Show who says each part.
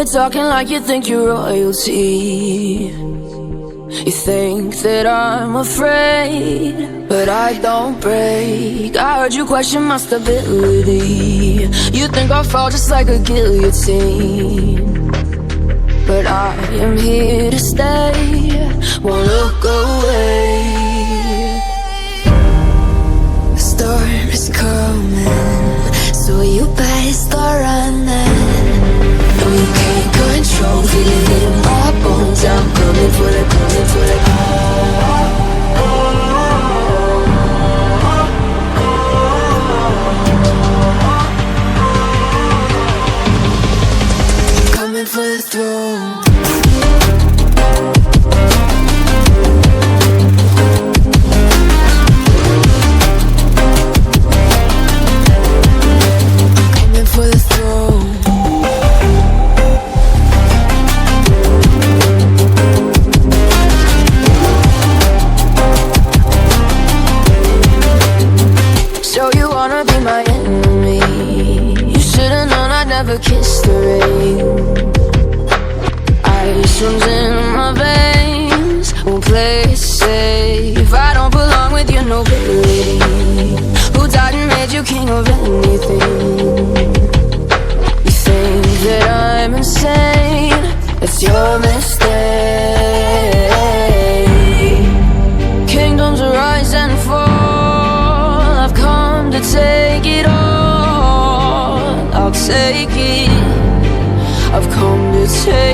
Speaker 1: You're talking like you think you're royalty. You think that I'm afraid, but I don't break. I heard you question my stability. You think I'll fall just like a guillotine, but I am here to stay, won't look away. The storm is coming, so you better start running. No, you can't control, feel it in my bones. I'm coming for the, coming for the. Coming for the throne. Coming for the throne. So you wanna be my enemy? You should've known I'd never kiss the rain. Ice runs in my veins, won't play it safe. I don't belong with your nobility. Who died and made you king of anything? You think that I'm insane? That's your mistake. Kingdoms rise and fall, I've come to take it all. I'll take it, I've come to take